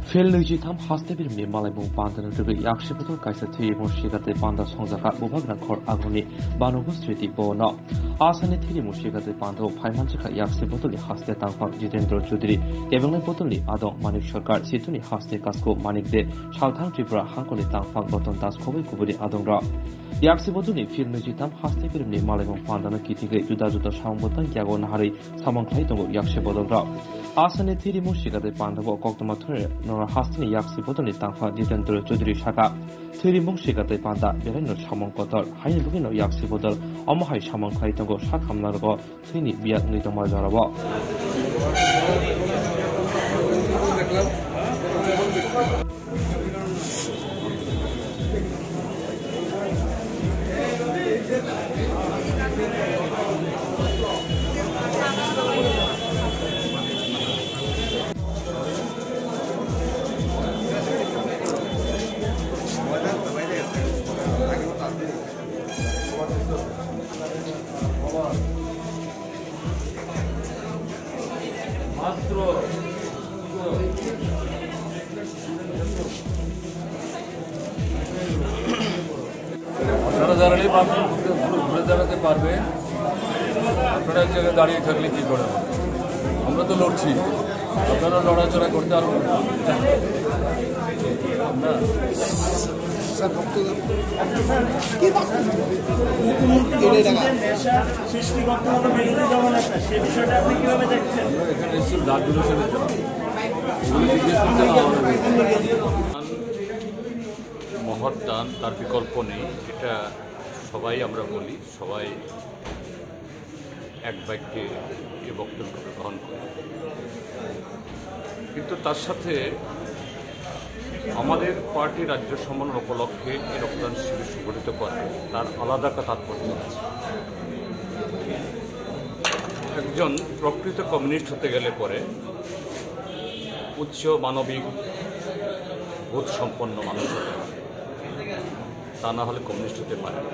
Felnujitham Hastebirni Malabung Pandan to be Yakshipato Kaisati Mushigate Panda Sonzaka Bubagna Kor Agoni Banobu Street Bono Asaniti Mushigate Pando Paimanchaka Yaksipotoli Haste Tampak Jitendro Chudri Evangel Potoli Adon Manik Shorkar Situni Haste Kasko Manik de Southern Tripura Hankoli Tampak Boton Das Kobe Kuburi Adongra Yaksipotoli Felnujitham Hastebirni Malabung Pandana Kitige Judajuda Shambotan Yago Nahari Samanklaitongo Yakshipodongra Asaniti Mushigate Pandavo Koktomature Hastini Yaksi Botoni Tangfa Jitendra Chudri Shaka Tiri Mushigate Panda Bereno Shamon Kotor Hain Lugino Yaksi Botol Omahai Shamon Klaitongo Shakam Nargo Tini Biat Nitoma Jarabo আপনারা দাঁড়ালেই ঘুরে দাঁড়াতে পারবে, আপনারা এক জায়গায় দাঁড়িয়ে থাকলে কি করে? আমরা তো লড়ছি, আপনারা লড়াচড়া করতে আরো না। এখানে এসেছি ব্লাড ডোনেশনের জন্য, মহৎ দান, তার বিকল্প নেই, এটা সবাই আমরা বলি, সবাই এক বাক্যে এ বক্তব্য গ্রহণ করি। কিন্তু তার সাথে আমাদের পার্টি রাজ্য সম্মেলন উপলক্ষে এই রক্তদান শিবির সংগঠিত করে তার আলাদা তাৎপর্য আছে। একজন প্রকৃত কমিউনিস্ট হতে গেলে পরে উচ্চ মানবিক বোধ সম্পন্ন মানুষ হতে হবে, তা না হলে কমিউনিস্ট হতে পারে না।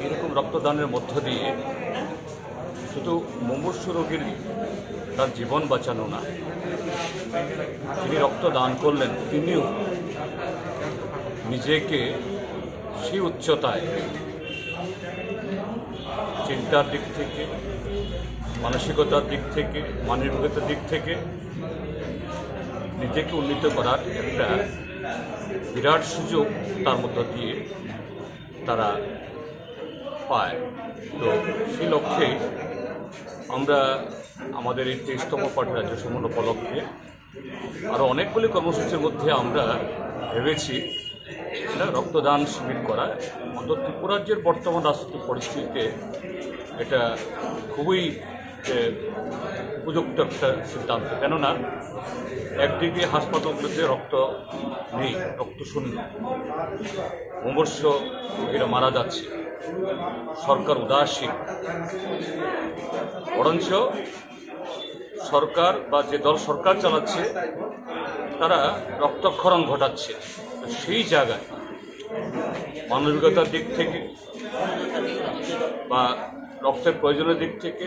এরকম রক্তদানের মধ্য দিয়ে শুধু মুমূর্ষু রোগীর তার জীবন বাঁচানো না, যিনি রক্তদান করলেন তিনিও নিজেকে সেই উচ্চতায় চিন্তার দিক থেকে, মানসিকতার দিক থেকে, মানবিকতার দিক থেকে নিজেকে উন্নীত করার একটা বিরাট সুযোগ তার মধ্য দিয়ে তারা পায়। তো সেই লক্ষ্যে আমরা আমাদের এই 23তম পার্টি রাজ্য সম্মেলন উপলক্ষে আরও অনেকগুলি কর্মসূচির মধ্যে আমরা ভেবেছি রক্তদান শিবির করা। অন্তত ত্রিপুরাজ্যের বর্তমান রাজনৈতিক পরিস্থিতিতে এটা খুবই উপযুক্ত একটা সিদ্ধান্ত, কেননা একদিকে হাসপাতালগুলোতে রক্ত নেই, রক্ত শূন্য, মুমূর্ষ রোগীরা মারা যাচ্ছে, সরকার উদাসীন, বরঞ্চ সরকার বা যে দল সরকার চালাচ্ছে তারা রক্তক্ষরণ ঘটাচ্ছে। সেই জায়গায় মানবিকতার দিক থেকে বা রক্তের প্রয়োজনের দিক থেকে,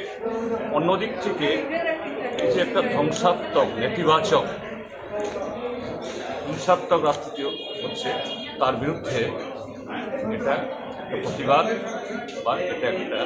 অন্য দিক থেকে এই যে একটা ধ্বংসাত্মক, নেতিবাচক, হিংসাত্মক রাজনীতি হচ্ছে, তার বিরুদ্ধে এটা প্রতিবাদ বা এটা একটা